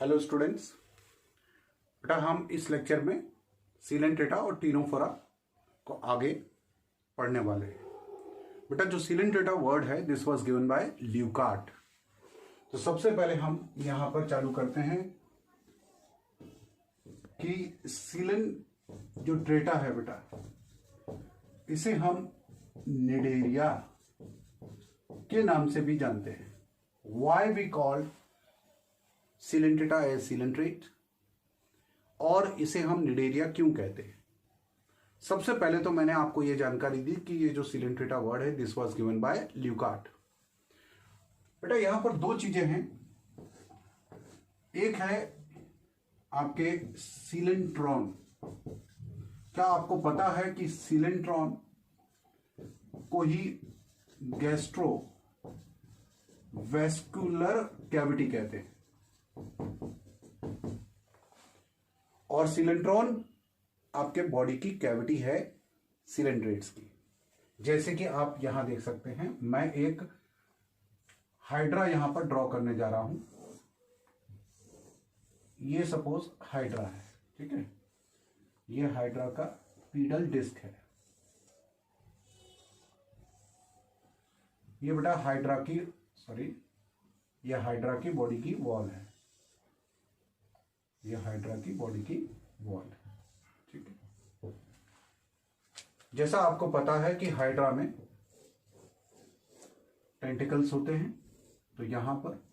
Hello students. बेटा हम इस लेक्चर में सीलेंट डेटा और टीनोफोरा को आगे पढ़ने वाले हैं। बेटा जो सीलेंट डेटा वर्ड है दिस वाज गिवन बाय ल्यूकार्ट। तो सबसे पहले हम यहां पर चालू करते हैं कि सीलेंट जो डेटा है बेटा इसे हम निडेरिया के नाम से भी जानते हैं। Why we call coelenterata as coelenterate, और इसे हम निडेरिया क्यों कहते हैं। सबसे पहले तो मैंने आपको यह जानकारी दी कि ये जो सीलेंट डेटा वर्ड है दिस वाज गिवन बाय ल्यूकार्ट। बेटा यहां पर दो चीजें हैं, एक है आपके सीलेंट्रॉन। क्या आपको पता है कि सीलेंट्रॉन को ही गैस्ट्रो वेस्कुलर कैविटी कहते हैं, और सीलेंट्रॉन आपके बॉडी की कैविटी है सीलेंट्रेट्स की। जैसे कि आप यहां देख सकते हैं, मैं एक हाइड्रा यहां पर ड्रॉ करने जा रहा हूं। ये सपोज हाइड्रा है, ठीक है। ये हाइड्रा का पीडल डिस्क है। ये बेटा हाइड्रा की ये हाइड्रा की बॉडी की वॉल है। ये हाइड्रा की बॉडी की वॉल है, ठीक है। जैसा आपको पता है कि हाइड्रा में टेंटिकल्स होते हैं, तो यहां पर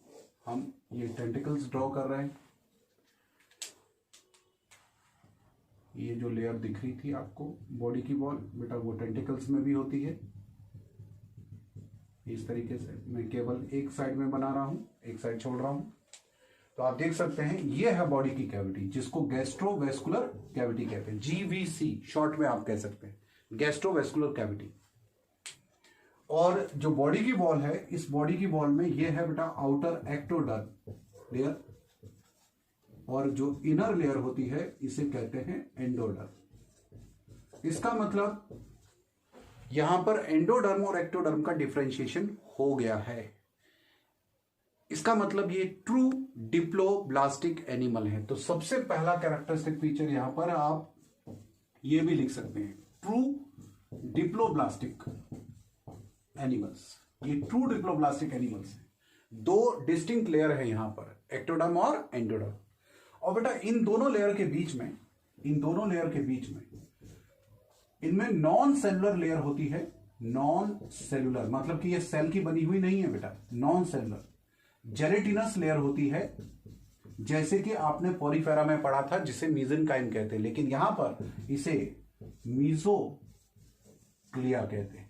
हम ये टेंटिकल्स ड्रॉ कर रहे हैं। ये जो लेयर दिख रही थी आपको बॉडी की वॉल, बेटा वो टेंटिकल्स में भी होती है। इस तरीके से मैं केवल एक साइड में बना रहा हूं, एक साइड छोड़ रहा हूं। तो आप देख सकते हैं ये है बॉडी की कैविटी, जिसको गैस्ट्रोवेस्कुलर कैविटी कहते हैं। जीवीसी शॉर्ट में आप कह सकते हैं, गैस्ट्रोवेस्कुलर कैविटी। और जो बॉडी की वॉल है, इस बॉडी की वॉल में ये है बेटा आउटर एक्टोडर्म लेयर, और जो इनर लेयर होती है इसे कहते हैं एंडोडर्म। इसका मतलब यहां पर एंडोडर्म और एक्टोडर्म का डिफरेंशिएशन हो गया है। इसका मतलब ये ट्रू डिप्लोब्लास्टिक एनिमल है। तो सबसे पहला कैरेक्टरिस्टिक फीचर यहां पर आप ये भी लिख सकते हैं, ट्रू डिप्लोब्लास्टिक एनिमल्स। ये ट्रू डिप्लोब्लास्टिक एनिमल्स हैं। दो डिस्टिंक्ट लेयर है यहां पर, एक्टोडर्म और एंडोडर्म। और बेटा इन दोनों लेयर के बीच में इनमें नॉन सेलुलर लेयर होती है। नॉन सेलुलर मतलब कि ये सेल की बनी हुई नहीं है बेटा, नॉन सेलुलर जेलेटिनस लेयर होती है, जैसे कि आपने पोरीफेरा में पढ़ा था, जिसे मीजेनकाइम कहते हैं, लेकिन यहां पर इसे मीजोग्लिया कहते हैं।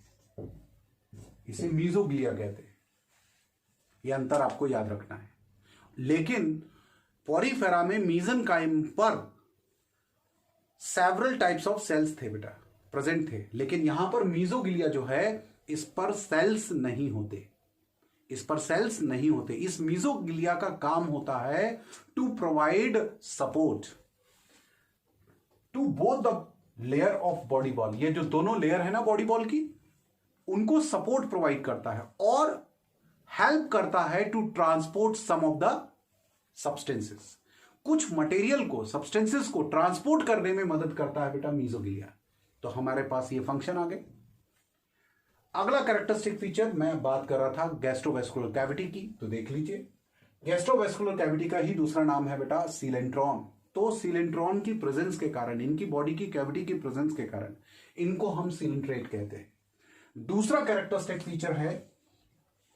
इसे मीजोग्लिया कहते हैं। यह अंतर आपको याद रखना है। लेकिन पोरीफेरा में मीजेनकाइम पर सेवरल टाइप्स ऑफ सेल्स थे बेटा, प्रेजेंट थे, लेकिन यहां पर मीजोग्लिया जो है इस पर सेल्स नहीं होते। इस मीजोग्लिया का काम होता है to provide support to both the layer of body wall. ये जो दोनों लेयर है ना बॉडी वॉल की, उनको सपोर्ट प्रोवाइड करता है और हेल्प करता है to transport some of the substances. कुछ मटेरियल को, सब्सटेंसेस को ट्रांसपोर्ट करने में मदद करता है बेटा मीजोग्लिया। तो हमारे पास ये फंक्शन आ गए। अगला कैरेक्टरिस्टिक फीचर मैं बात कर रहा था गैस्ट्रोवेस्कुलर कैविटी की, तो देख लीजिए। गैस्ट्रोवेस्कुलर कैविटी का ही दूसरा नाम है बेटा सीलेंट्रॉन। तो सीलेंट्रॉन की प्रेजेंस के कारण, इनकी बॉडी की कैविटी की प्रेजेंस के कारण इनको हम सीलेंट्रेट कहते हैं। दूसरा कैरेक्टरिस्टिक फीचर है,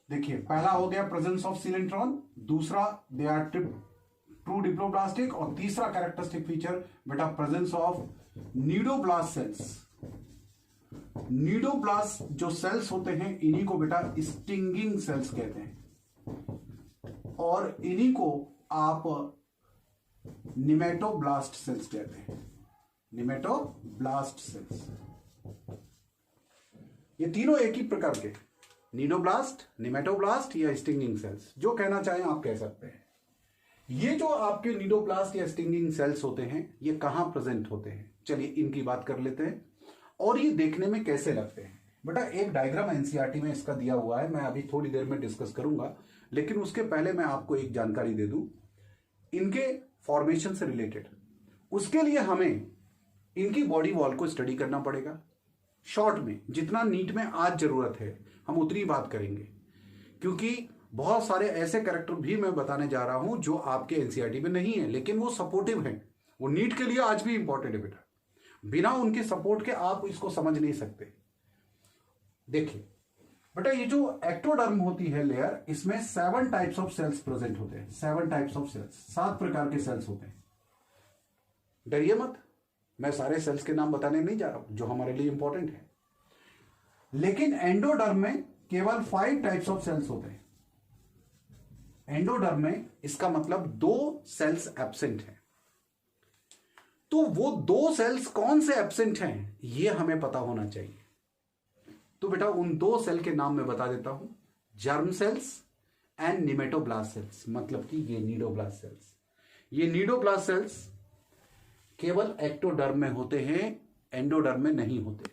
देखिए पहला हो गया प्रेजेंस ऑफ सीलेंट्रॉन, दूसरा दे आर ट्रू डिप्लोब्लास्टिक, और तीसरा कैरेक्टरिस्टिक फीचर बेटा presence of cnidoblast cells. Cnidoblast जो सेल्स होते हैं इन्हीं को बेटा स्टिंगिंग सेल्स कहते हैं, और इन्हीं को आप निमेटोब्लास्ट सेल्स कहते हैं। निमेटोब्लास्ट सेल्स, ये तीनों एक ही प्रकार के, नीडोब्लास्ट, निमेटोब्लास्ट या स्टिंगिंग सेल्स, जो कहना चाहें आप कह सकते हैं। ये जो आपके नीडोब्लास्ट या स्टिंगिंग सेल्स होते हैं, ये कहां प्रेजेंट होते हैं, चलिए इनकी बात कर लेते हैं और ये देखने में कैसे लगते हैं। बेटा एक डायग्राम एनसीईआरटी में इसका दिया हुआ है, मैं अभी थोड़ी देर में डिस्कस करूंगा, लेकिन उसके पहले मैं आपको एक जानकारी दे दूं। इनके फॉर्मेशन से रिलेटेड। उसके लिए हमें इनकी बॉडी वॉल को स्टडी करना पड़ेगा। शॉर्ट में जितना नीट में आज जरूरत है हम उतनी बात करेंगे, क्योंकि बहुत सारे ऐसे कैरेक्टर भी मैं बताने जा रहा हूं जो आपके एनसीईआरटी में नहीं है, लेकिन वो सपोर्टिव हैं, वो नीट के लिए आज भी इंपॉर्टेंट है बेटा। बिना उनके सपोर्ट के आप इसको समझ नहीं सकते। देखिए बेटा, ये जो एक्टोडर्म होती है लेयर, इसमें 7 टाइप्स ऑफ सेल्स प्रेजेंट होते हैं। 7 टाइप्स ऑफ सेल्स, 7 प्रकार के सेल्स होते हैं। डरिए मत, मैं सारे सेल्स के नाम बताने नहीं जा रहा हूं जो हमारे लिए इंपॉर्टेंट है, लेकिन एंडोडर्म में केवल 5 टाइप्स ऑफ सेल्स होते हैं। एंडोडर्म में इसका मतलब 2 सेल्स एब्सेंट हैं। तो वो 2 सेल्स कौन से एब्सेंट हैं ये हमें पता होना चाहिए। तो बेटा उन 2 सेल के नाम मैं बता देता हूं, germ cells and nematoblast cells, मतलब कि ये नीडोब्लास्ट सेल्स। ये नीडोब्लास्ट सेल्स केवल एक्टोडर्म में होते हैं, एंडोडर्म में नहीं होते।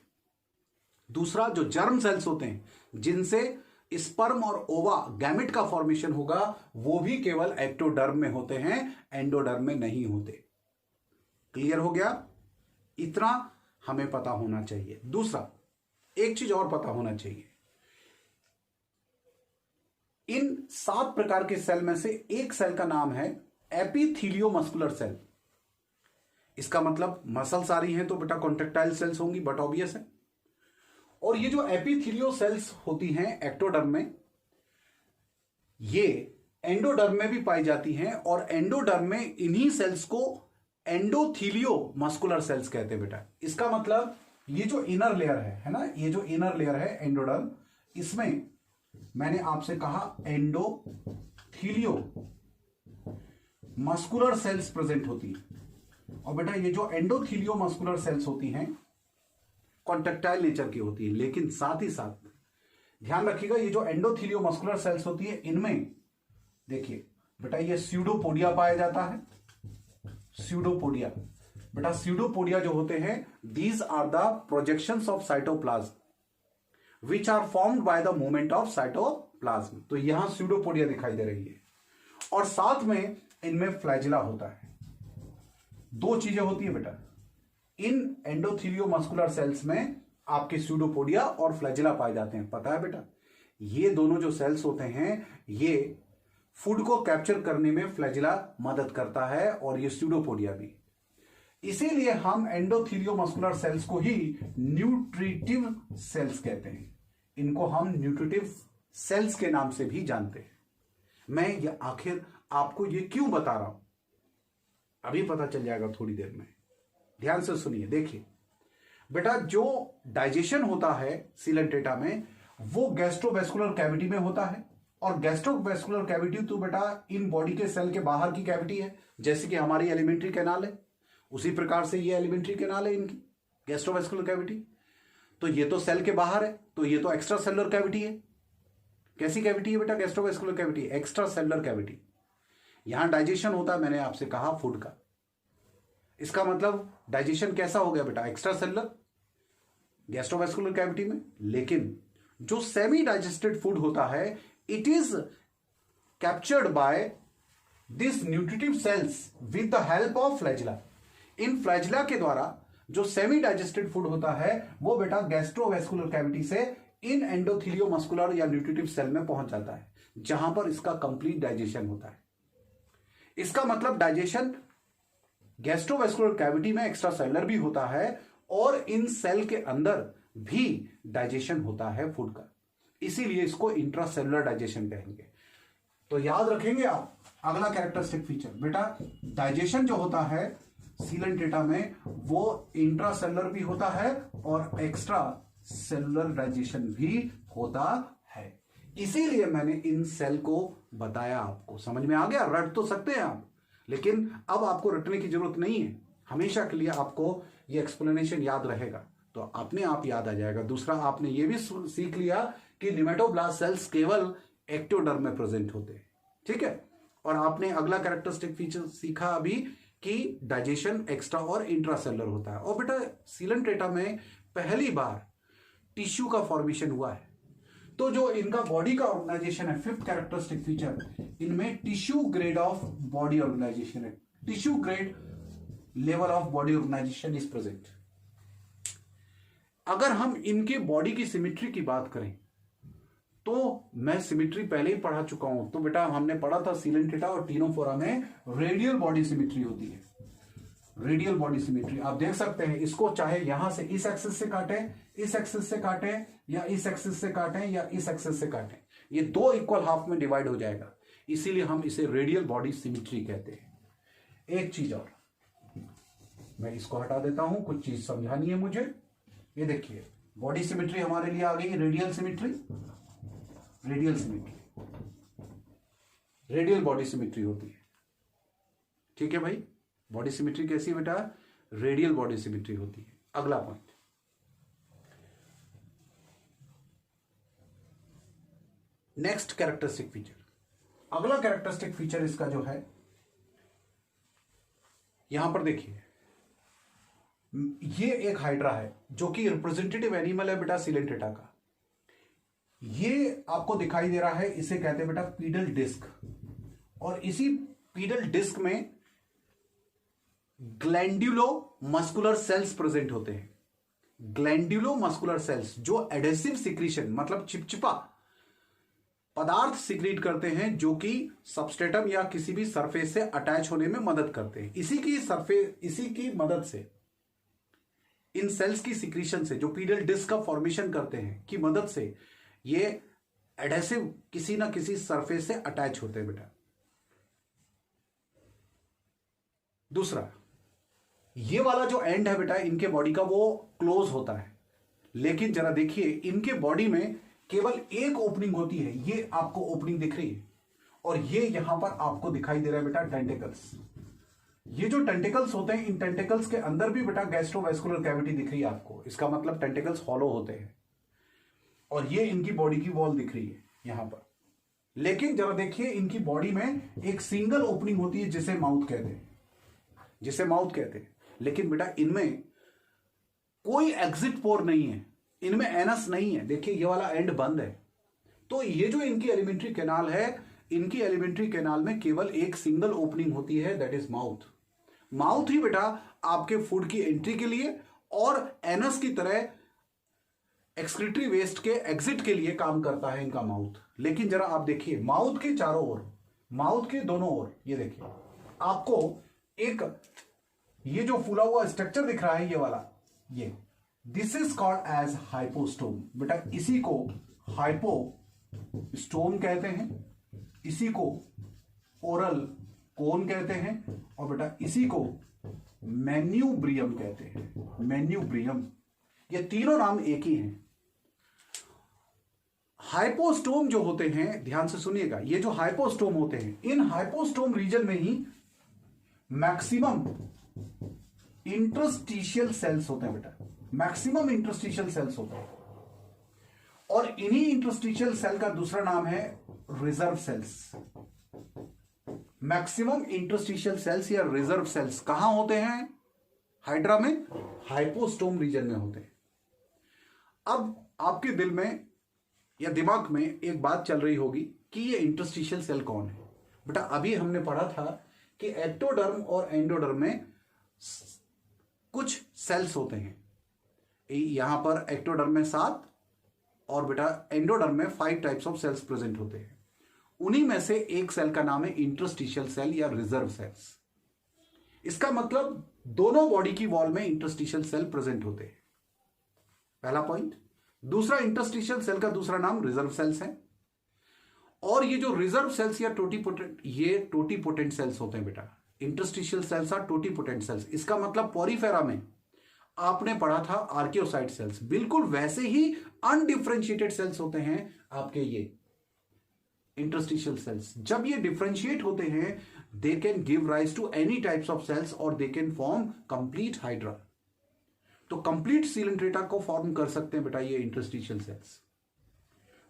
दूसरा, जो जर्म सेल्स होते हैं जिनसे स्पर्म और ओवा गैमेट का फॉर्मेशन होगा, वो भी केवल एक्टोडर्म में होते हैं, एंडोडर्म में नहीं होते। क्लियर हो गया? इतना हमें पता होना चाहिए। दूसरा, एक चीज और पता होना चाहिए, इन 7 प्रकार के सेल में से एक सेल का नाम है एपिथीलियोमस्कुलर सेल। इसका मतलब मसल सारी हैं तो बेटा कॉन्ट्रेक्टाइल सेल्स होंगी, बट ऑब्वियस है। और ये जो एपिथीलियो सेल्स होती हैं एक्टोडर्म में, ये एंडोडर्म में भी पाई जाती हैं, और एंडोडर्म में इन्हीं सेल्स को एंडोथीलियो मस्कुलर सेल्स कहते हैं बेटा। इसका मतलब ये जो इनर लेयर है ना, ये जो इनर लेयर है एंडोडर्म, इसमें मैंने आपसे कहा एंडोथीलियो मस्कुलर सेल्स प्रेजेंट होती है। और बेटा ये जो एंडोथीलियो मस्कुलर सेल्स होती हैं कॉन्ट्रेक्टाइल नेचर की होती है, लेकिन साथ ही साथ ध्यान रखिएगा, ये जो एंडोथीलियो मस्कुलर सेल्स होती है इनमें देखिए बेटा ये स्यूडोपोडिया पाया जाता है। स्यूडोपोडिया बेटा, स्यूडोपोडिया जो होते हैं, these are the projections of cytoplasm which are formed by the movement of cytoplasm. तो यहां स्यूडोपोडिया दिखाई दे रही है, और साथ में इनमें फ्लैजिला होता है। 2 चीजें होती है बेटा, इन एंडोथीलियो मस्कुलर सेल्स में आपके स्यूडोपोडिया और फ्लैजिला पाए जाते हैं। पता है बेटा, ये दोनों जो सेल्स होते हैं, ये फूड को कैप्चर करने में फ्लैजिला मदद करता है, और ये स्यूडोपोडिया भी। इसीलिए हम एंडोथीलियो मस्कुलर सेल्स को ही न्यूट्रिटिव सेल्स कहते हैं। इनको हम न्यूट्रिटिव सेल्स के नाम से भी जानते हैं। मैं ये आखिर आपको ये क्यों बता रहा हूं, अभी पता चल जाएगा थोड़ी देर में। ध्यान से सुनिए। देखिए बेटा, जो डाइजेशन होता है सीलेंट्रेटा में, वो गैस्ट्रोवेस्कुलर कैविटी में होता है। और गैस्ट्रोवेस्कुलर कैविटी तो बेटा इन बॉडी के सेल के बाहर की कैविटी है, जैसे कि हमारी एलिमेंट्री कैनाल है, उसी प्रकार से ये एलिमेंट्री कैनाल है इनकी गैस्ट्रोवेस्कुलर कैविटी। तो ये तो सेल के बाहर है, तो ये तो एक्स्ट्रा सेलुलर कैविटी है। कैसी कैविटी है बेटा? Gastrovascular cavity, extra cellular cavity. यहां डाइजेशन होता है, मैंने आपसे कहा, फूड का। इसका मतलब डाइजेशन कैसा हो गया बेटा? एक्स्ट्रा सेलुलर गैस्ट्रोवेस्कुलर कैविटी में। लेकिन जो सेमी डाइजेस्टेड फूड होता है, it is captured by this nutritive cells with the help of flagella. इन फ्लैजिला के द्वारा जो सेमी डाइजेस्टेड फूड होता है, वो बेटा गैस्ट्रोवेस्कुलर कैविटी से इन एंडोथीलियो मस्कुलर या न्यूट्रिटिव सेल में पहुंच जाता है, जहां पर इसका कंप्लीट डाइजेशन होता है। इसका मतलब डाइजेशन गैस्ट्रोवेस्कुलर कैविटी में एक्स्ट्रा सेलुलर भी होता है, और इन सेल के अंदर भी डाइजेशन होता है फूड का। इसीलिए इसको इंट्रासेलुलर डाइजेशन कहेंगे। तो याद रखेंगे आप अगला कैरेक्टरिस्टिक फीचर बेटा, डाइजेशन जो होता है सीलेंट्रेटा में, वो इंट्रासेलुलर भी होता है और एक्स्ट्रा सेलुलर डाइजेशन भी होता है। इसीलिए मैंने इन सेल को बताया। आपको समझ में आ गया? रट तो सकते हैं आप, लेकिन अब आपको रटने की जरूरत नहीं है। हमेशा के लिए आपको ये एक्सप्लेनेशन याद रहेगा, तो अपने आप याद आ जाएगा। दूसरा, आपने ये भी सीख लिया कि निमेटोब्लास्ट सेल्स केवल एक्टोडर्म में प्रेजेंट होते हैं। ठीक है? और आपने अगला कैरेक्टरिस्टिक फीचर सीखा अभी कि डाइजेशन एक्स्ट्रा और इंट्रासेलुलर होता है। और बेटा सीलेंट्रेटा में पहली बार टिश्यू का फॉर्मेशन हुआ है। तो जो इनका बॉडी का ऑर्गेनाइजेशन है, फिफ्थ कैरेक्टरिस्टिक फीचर, इनमें tissue grade of body organisation है। Tissue grade level of body organisation is present. अगर हम इनके बॉडी की सिमेट्री की बात करें तो मैं सिमेट्री पहले ही पढ़ा चुका हूं। तो बेटा हमने पढ़ा था सीलेंटेटा और टीनोफोरा में रेडियल बॉडी सिमेट्री होती है। रेडियल बॉडी सिमेट्री आप देख सकते हैं, इसको चाहे यहां से इस एक्सिस से काटे, इस एक्सिस से काटे, या इस एक्सिस से काटे, या इस एक्सिस से काटे, ये दो इक्वल हाफ में डिवाइड हो जाएगा, इसीलिए हम इसे रेडियल बॉडी सिमेट्री कहते हैं। एक चीज और, मैं इसको हटा देता हूं, कुछ चीज समझानी है मुझे। ये देखिए बॉडी सिमेट्री हमारे लिए आ गई radial symmetry. Radial symmetry, radial body symmetry होती है। ठीक है भाई, बॉडी सिमेट्री कैसी है बेटा? रेडियल बॉडी सिमेट्री होती है। अगला पॉइंट, नेक्स्ट कैरेक्टरिस्टिक फीचर। अगला कैरेक्टरिस्टिक फीचर इसका जो है, यहां पर देखिए, ये एक हाइड्रा है जो कि रिप्रेजेंटेटिव एनिमल है बेटा सीलेंटेटा का। ये आपको दिखाई दे रहा है, इसे कहते हैं बेटा पीडल डिस्क। और इसी पीडल डिस्क में ग्लैंड्यूलो मस्कुलर सेल्स प्रेजेंट होते हैं। ग्लैंड्यूलो मस्कुलर सेल्स जो एडेसिव सिक्रीशन मतलब चिपचिपा पदार्थ सिक्रीट करते हैं, जो कि सबस्ट्रेटम या किसी भी सरफेस से अटैच होने में मदद करते हैं। इसी की मदद से, इन सेल्स की सिक्रीशन से, जो पीडल डिस्क का फॉर्मेशन करते हैं की मदद से, ये एडेसिव किसी ना किसी सरफेस से अटैच होते हैं बेटा। दूसरा, ये वाला जो एंड है बेटा इनके बॉडी का, वो क्लोज होता है, लेकिन जरा देखिए इनके बॉडी में केवल एक ओपनिंग होती है। ये आपको ओपनिंग दिख रही है, और ये यहां पर आपको दिखाई दे रहा है बेटा टेंटिकल्स। ये जो टेंटिकल्स होते हैं, इन टेंटिकल्स के अंदर भी बेटा गैस्ट्रोवेस्कुलर कैविटी दिख रही है आपको। इसका मतलब टेंटिकल्स हॉलो होते हैं, और ये इनकी बॉडी की वॉल दिख रही है यहां पर। लेकिन जरा देखिए इनकी बॉडी में एक सिंगल ओपनिंग होती है जिसे माउथ कहते हैं, जिसे माउथ कहते हैं। लेकिन बेटा इनमें कोई एग्जिट पोर नहीं है, इनमें एनस नहीं है। देखिए ये वाला एंड बंद है। तो ये जो इनकी एलिमेंट्री कैनाल है, इनकी एलिमेंट्री कैनाल में केवल एक सिंगल ओपनिंग होती है, दैट इज माउथ। माउथ ही बेटा आपके फूड की एंट्री के लिए और एनस की तरह एक्सक्रीटरी वेस्ट के एग्जिट के लिए काम करता है इनका माउथ। लेकिन जरा आप देखिए माउथ के चारों ओर, माउथ के दोनों ओर, ये देखिए आपको एक ये जो फूला हुआ स्ट्रक्चर दिख रहा है, ये वाला, ये this is called as hypostome. बेटा इसी को हाइपोस्टोम कहते हैं, इसी को ओरल कोन कहते हैं, और बेटा इसी को मैन्यूब्रियम कहते हैं। मैन्यूब्रियम, ये तीनों नाम एक ही हैं। हाइपोस्टोम जो होते हैं, ध्यान से सुनिएगा, ये जो हाइपोस्टोम होते हैं, इन हाइपोस्टोम रीजन में ही मैक्सिमम इंटरस्टिशियल सेल्स होते हैं बेटा। मैक्सिमम इंटरस्टिशियल सेल्स होते हैं, और इन्हीं इंटरस्टिशियल सेल का दूसरा नाम है reserve sales. Maximum interstitial cells या रिजर्व सेल्स कहां होते हैं? हाइड्रा में हाइपोस्टोम रीजन में होते हैं। अब आपके दिल में या दिमाग में एक बात चल रही होगी कि ये इंटरस्टिशियल सेल कौन है। बेटा अभी हमने पढ़ा था कि एक्टोडर्म और एंडोडर्म में कुछ सेल्स होते हैं। यहां पर एक्टोडर्म में 7 और बेटा एंडोडर्म में 5 टाइप्स ऑफ सेल्स प्रेजेंट होते हैं। उन्हीं में से एक सेल का नाम है इंटरस्टिशियल सेल या रिजर्व सेल्स। इसका मतलब दोनों बॉडी की वॉल में इंटरस्टिशियल सेल प्रेजेंट होते हैं, पहला पॉइंट। दूसरा, इंटरस्टिशियल सेल का दूसरा नाम रिजर्व सेल्स है। और ये जो रिजर्व सेल्स या टोटीपोटेंट, ये टोटीपोटेंट सेल्स होते हैं बेटा। Interstitial cells are totipotent cells. इसका मतलब पॉरीफेरा में आपने पढ़ा था आर्कियोसाइट सेल्स, बिल्कुल वैसे ही अनडिफरेंशिएटेड सेल्स होते हैं आपके ये इंटरस्टिशियल सेल्स। जब ये डिफरेंशिएट होते हैं, they can give rise to any types of cells और they can form complete hydra. तो कंप्लीट सीलेंट्रेटा को फॉर्म कर सकते हैं बेटा ये इंटरस्टिशियल सेल्स।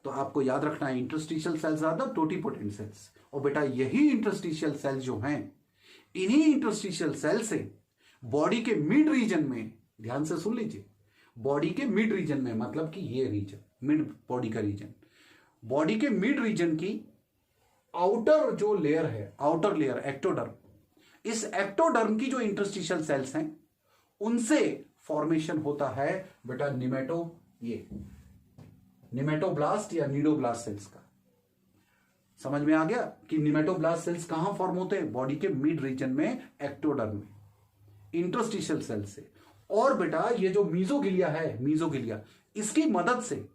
तो आपको याद रखना है interstitial cells are the totipotent cells. और बेटा यही इंटरस्टिशियल सेल्स जो हैं, इन्हीं इंटरस्टिशियल सेल से बॉडी के मिड रीजन में, ध्यान से सुन लीजिए, बॉडी के मिड रीजन में, मतलब कि ये रीजन मिड बॉडी का रीजन, बॉडी के मिड रीजन की आउटर जो लेयर है, आउटर लेयर एक्टोडर्म, इस एक्टोडर्म की जो इंटरस्टिशियल सेल्स हैं उनसे फॉर्मेशन होता है बेटा निमेटोब्लास्ट या नीडोब्लास्ट सेल्स का। समझ में आ गया कि निमेटोब्लास्ट सेल्स कहां फॉर्म होते हैं? बॉडी के मिड रीजन में, एक्टोडर्म में, इंटरस्टिशियल सेल से। और बेटा ये जो मीजोगिलिया है, मीजोगिलिया, इसकी मदद से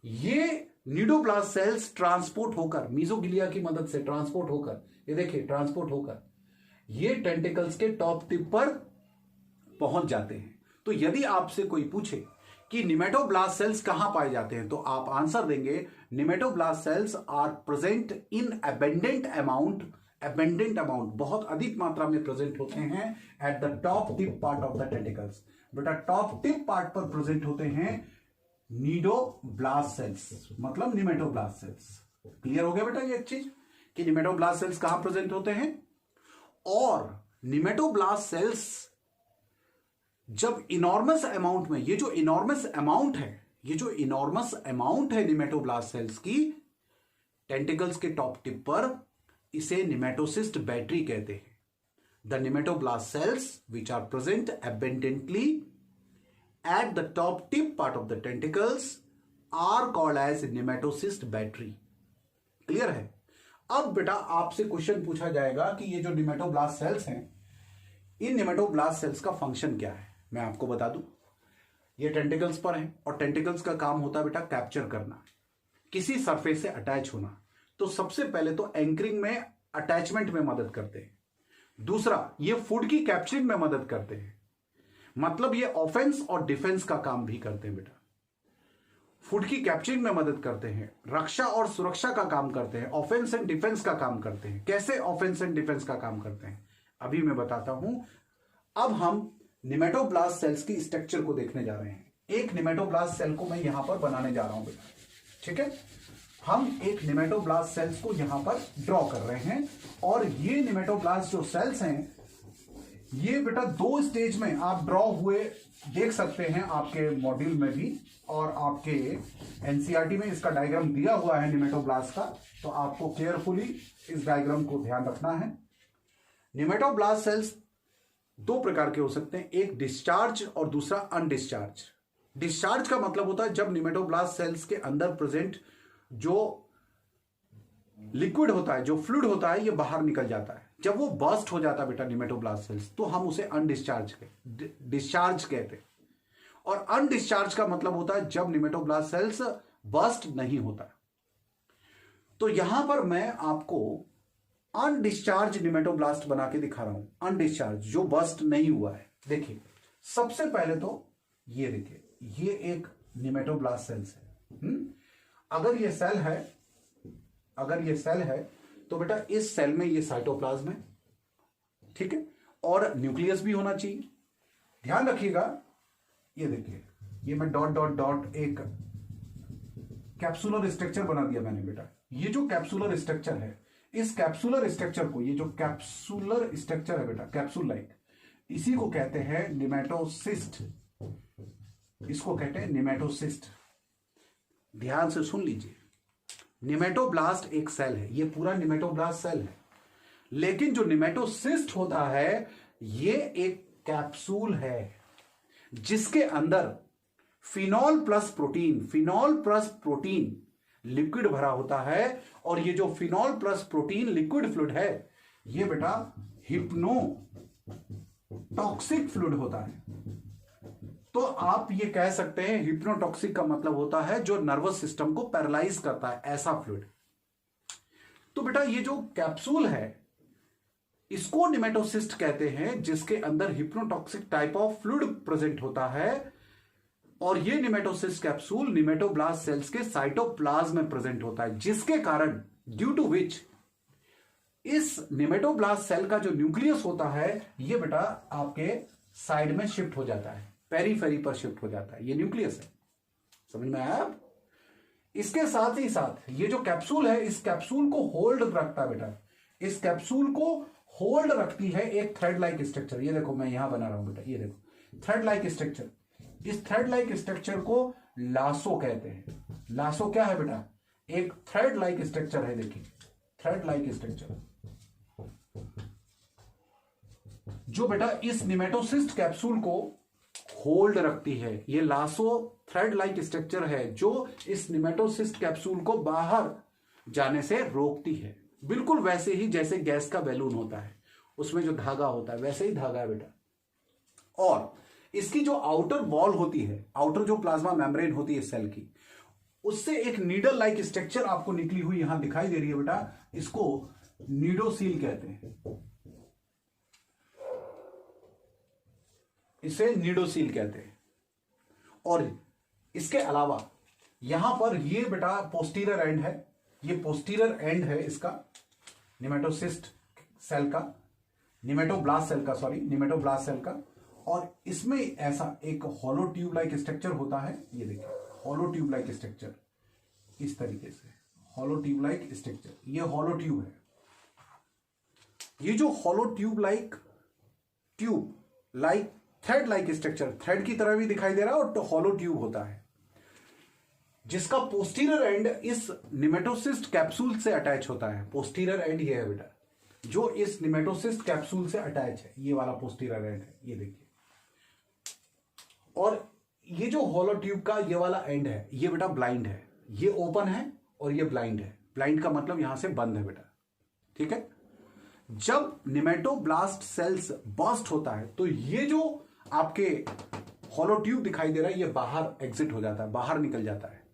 ये नीडोब्लास्ट सेल्स ट्रांसपोर्ट होकर, मीजोगिलिया की मदद से ट्रांसपोर्ट होकर, ये देखिए ट्रांसपोर्ट होकर ये टेंटिकल्स के टॉप टिप पर पहुंच जाते हैं। तो यदि आपसे कोई पूछे कि निमेटोब्लास्ट सेल्स कहां पाए जाते हैं, तो आप आंसर देंगे nematoblast cells are present in abundant amount, बहुत अधिक मात्रा में प्रेजेंट होते हैं at the top tip part of the tentacles. बेटा टॉप टिप पार्ट पर प्रेजेंट होते हैं नीडोब्लास्ट सेल्स, मतलब निमेटोब्लास्ट सेल्स। क्लियर हो गया बेटा ये चीज कि निमेटोब्लास्ट सेल्स कहां प्रेजेंट होते हैं? और निमेटोब्लास्ट सेल्स जब इनॉर्मस अमाउंट में, ये जो इनॉर्मस अमाउंट है निमेटोब्लास्ट सेल्स की टेंटिकल्स के टॉप टिप पर, इसे निमेटोसिस्ट बैटरी कहते हैं। The nematoblast cells which are present abundantly at the top tip part of the tentacles are called as nematocyst battery. Clear है? अब बेटा आपसे क्वेश्चन पूछा जाएगा कि ये जो निमेटोब्लास्ट सेल्स हैं, इन निमेटोब्लास्ट सेल्स का फंक्शन क्या है? मैं आपको बता दूं, ये टेंटिकल्स पर हैं और टेंटिकल्स का काम होता है बेटा कैप्चर करना, किसी सरफेस से अटैच होना। तो सबसे पहले तो एंकरिंग में, अटैचमेंट में मदद करते हैं। दूसरा, ये फूड की कैप्चरिंग में मदद करते हैं, मतलब ये ऑफेंस और डिफेंस का काम भी करते हैं बेटा। फूड की कैप्चरिंग में मदद करते हैं, रक्षा और सुरक्षा का काम करते हैं, ऑफेंस एंड डिफेंस का काम करते हैं। कैसे ऑफेंस एंड डिफेंस का काम करते हैं अभी मैं बताता हूं। अब हम निमेटोब्लास्ट सेल्स की स्ट्रक्चर को देखने जा रहे हैं। एक निमेटोब्लास्ट सेल को मैं यहां पर बनाने जा रहा हूं बेटा, ठीक है? हम एक निमेटोब्लास्ट सेल्स को यहां पर ड्रॉ कर रहे हैं और ये निमेटोब्लास्ट जो सेल्स हैं, ये बेटा 2 स्टेज में आप ड्रॉ हुए देख सकते हैं आपके मॉड्यूल में भी, और आपके एनसीईआरटी में इसका डायग्राम दिया हुआ है निमेटोब्लास्ट का, तो आपको केयरफुली इस डायग्राम को ध्यान रखना है। निमेटोब्लास्ट सेल्स 2 प्रकार के हो सकते हैं, एक डिस्चार्ज और दूसरा अनडिस्चार्ज। डिस्चार्ज का मतलब होता है जब निमेटोब्लास्ट सेल्स के अंदर प्रेजेंट जो लिक्विड होता है, जो फ्लूइड होता है, ये बाहर निकल जाता है। जब वो बर्स्ट हो जाता है बेटा निमेटोब्लास्ट सेल्स, तो हम उसे डिस्चार्ज कहते हैं। और अनडिस्चार्ज का मतलब होता है जब निमेटोब्लास्ट सेल्स बर्स्ट नहीं होता। तो यहां पर मैं आपको अनडिस्चार्ज निमेटोब्लास्ट बना के दिखा रहा हूं, अनडिस्चार्ज जो बर्स्ट नहीं हुआ है। देखिए सबसे पहले तो ये देखिए, ये एक निमेटोब्लास्ट सेल्स है। अगर ये सेल है तो बेटा इस सेल में ये साइटोप्लाज्म है, ठीक है, और न्यूक्लियस भी होना चाहिए। ध्यान रखिएगा, ये देखिए, ये मैं डॉट डॉट डॉट एक कैप्सुलर स्ट्रक्चर बना दिया मैंने बेटा। ये जो कैप्सुलर स्ट्रक्चर है, इस कैप्सुलर स्ट्रक्चर को, ये जो कैप्सुलर स्ट्रक्चर है बेटा, कैप्सूल लाइक, इसी को कहते हैं निमेटोसिस्ट। इसको कहते हैं निमेटोसिस्ट। ध्यान से सुन लीजिए, निमेटोब्लास्ट एक सेल है, ये पूरा निमेटोब्लास्ट सेल है, लेकिन जो निमेटोसिस्ट होता है ये एक कैप्सूल है जिसके अंदर फिनॉल प्लस प्रोटीन लिक्विड भरा होता है। और ये जो phenol plus protein liquid fluid है, ये बेटा हिप्नोटॉक्सिक फ्लूइड होता है। तो आप ये कह सकते हैं हिप्नोटॉक्सिक का मतलब होता है जो नर्वस सिस्टम को पैरालाइज करता है, ऐसा फ्लूइड। तो बेटा ये जो कैप्सूल है इसको निमेटोसिस्ट कहते हैं, जिसके अंदर हिप्नोटॉक्सिक टाइप ऑफ फ्लूइड प्रेजेंट होता है। और ये निमेटोसिस्ट कैप्सूल निमेटोब्लास्ट सेल्स के साइटोप्लाज्म में प्रेजेंट होता है, जिसके कारण ड्यू टू विच इस निमेटोब्लास्ट सेल का जो न्यूक्लियस होता है ये बेटा आपके साइड में शिफ्ट हो जाता है, पेरीफेरी पर शिफ्ट हो जाता है। ये न्यूक्लियस है, समझ में आया? इसके साथ ही साथ ये जो कैप्सूल है, इस कैप्सूल को होल्ड रखता है बेटा, इस कैप्सूल को होल्ड रखती है एक थ्रेड लाइक स्ट्रक्चर। ये देखो मैं यहां बना रहा हूं बेटा, ये देखो थ्रेड लाइक स्ट्रक्चर। इस थ्रेड लाइक स्ट्रक्चर को लासो कहते हैं। लासो क्या है बेटा? एक थ्रेड लाइक स्ट्रक्चर है, देखिए थ्रेड लाइक स्ट्रक्चर, जो बेटा इस निमेटोसिस्ट कैप्सूल को होल्ड रखती है। ये लासो थ्रेड लाइक स्ट्रक्चर है जो इस निमेटोसिस्ट कैप्सूल को बाहर जाने से रोकती है। बिल्कुल वैसे ही जैसे गैस का बैलून होता है, उसमें जो धागा होता है वैसे ही धागा है बेटा। और इसकी जो आउटर वॉल होती है, आउटर जो प्लाज्मा मेम्ब्रेन होती है सेल की, उससे एक नीडल लाइक स्ट्रक्चर आपको निकली हुई यहां दिखाई दे रही है बेटा, इसको नीडोसील कहते हैं, इसे नीडोसील कहते हैं। और इसके अलावा यहां पर ये बेटा पोस्टीरियर एंड है, ये पोस्टीरियर एंड है इसका निमेटोसिस्ट सेल का, निमेटोब्लास्ट सेल का, सॉरी निमेटोब्लास्ट सेल का। और इसमें ऐसा एक हॉलो ट्यूब लाइक स्ट्रक्चर होता है, ये देखिए हॉलो ट्यूब लाइक स्ट्रक्चर, इस तरीके से हॉलो ट्यूब लाइक स्ट्रक्चर, ये हॉलो ट्यूब है। ये जो hollow tube like thread like structure, thread की तरह भी दिखाई दे रहा है और हॉलो ट्यूब होता है, जिसका पोस्टीरियर एंड इस निमेटोसिस्ट कैप्सूल से अटैच होता है। पोस्टीरियर एंड ये है बेटा, जो इस निमेटोसिस्ट कैप्सूल से अटैच है, ये वाला पोस्टीरियर एंड है, ये देखिए। और ये जो हॉलो ट्यूब का ये वाला एंड है, ये बेटा ब्लाइंड है, ये ओपन है और ये ब्लाइंड है। ब्लाइंड का मतलब यहां से बंद है बेटा, ठीक है। जब निमेटोब्लास्ट सेल्स बर्स्ट होता है तो ये जो आपके हॉलो ट्यूब दिखाई दे रहा है, ये बाहर एग्जिट हो जाता है, बाहर निकल जाता है।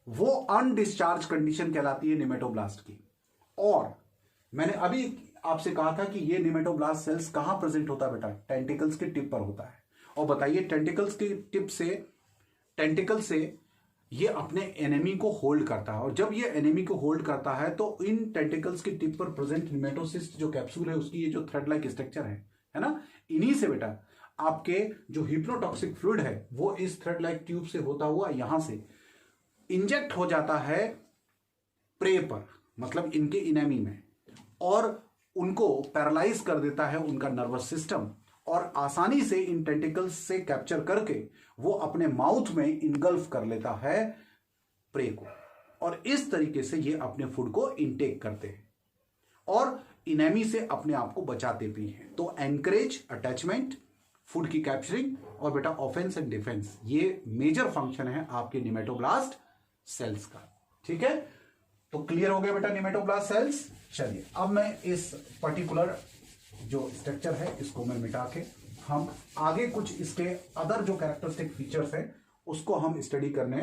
वो अनडिस्चार्ज कंडीशन कहलाती है निमेटोब्लास्ट की। और मैंने अभी आपसे कहा था कि ये निमेटोब्लास्ट सेल्स कहां प्रेजेंट होता है बेटा, टेंटिकल्स के टिप पर होता है। और बताइए टेंटिकल्स के टिप से, टेंटिकल से ये अपने एनिमी को होल्ड करता है। और जब ये एनिमी को होल्ड करता है तो इन टेंटिकल्स के टिप पर प्रेजेंट निमेटोसिस्ट जो कैप्सूल है, उसकी ये जो थ्रेड लाइक स्ट्रक्चर है ना, इन्हीं से बेटा आपके जो हिप्नोटॉक्सिक फ्लूइड है वो इस थ्रेड लाइक ट्यूब से होता हुआ यहां से इंजेक्ट हो जाता है प्रे पर, मतलब इनके इनेमी में, और उनको पैरालाइज कर देता है उनका नर्वस सिस्टम। और आसानी से इन टेंटिकल्स से कैप्चर करके वो अपने माउथ में इनगल्फ कर लेता है प्रे को, और इस तरीके से ये अपने फूड को इनटेक करते हैं और इनेमी से अपने आप को बचाते भी हैं। तो एनकरेज, अटैचमेंट, फूड की कैप्चरिंग और बेटा ऑफेंस एंड डिफेंस, ये मेजर फंक्शन है आपके निमेटोब्लास्ट सेल्स का, ठीक है। तो क्लियर हो गया बेटा निमेटोब्लास्ट सेल्स। चलिए अब मैं इस पर्टिकुलर जो स्ट्रक्चर है इसको मैं मिटा के हम आगे कुछ इसके अदर जो कैरेक्टरिस्टिक फीचर्स हैं उसको हम स्टडी करने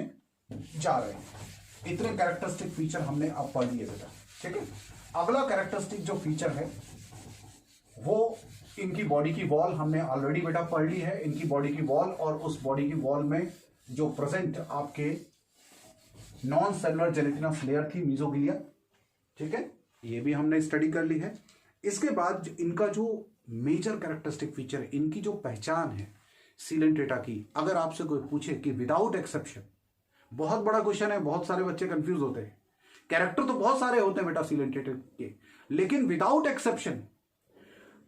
जा रहे हैं। इतने कैरेक्टरिस्टिक फीचर हमने अब पढ़ लिए बेटा, ठीक है। अगला कैरेक्टरिस्टिक जो फीचर है वो इनकी बॉडी की वॉल हमने ऑलरेडी बेटा पढ़ ली है। इनकी बॉडी की वॉल और उस बॉडी की वॉल में जो प्रेजेंट आपके नॉन सेलुलर जेलेटिनस लेयर थी, मीजोग्लिया, ठीक है, ये भी हमने स्टडी कर ली है। इसके बाद इनका जो मेजर कैरेक्टरिस्टिक फीचर है, इनकी जो पहचान है सीलेंट्रेटा की, अगर आपसे कोई पूछे कि विदाउट एक्सेप्शन, बहुत बड़ा क्वेश्चन है, बहुत सारे बच्चे कंफ्यूज होते हैं। कैरेक्टर तो बहुत सारे होते हैं बेटा सीलेंट्रेटा के, लेकिन विदाउट एक्सेप्शन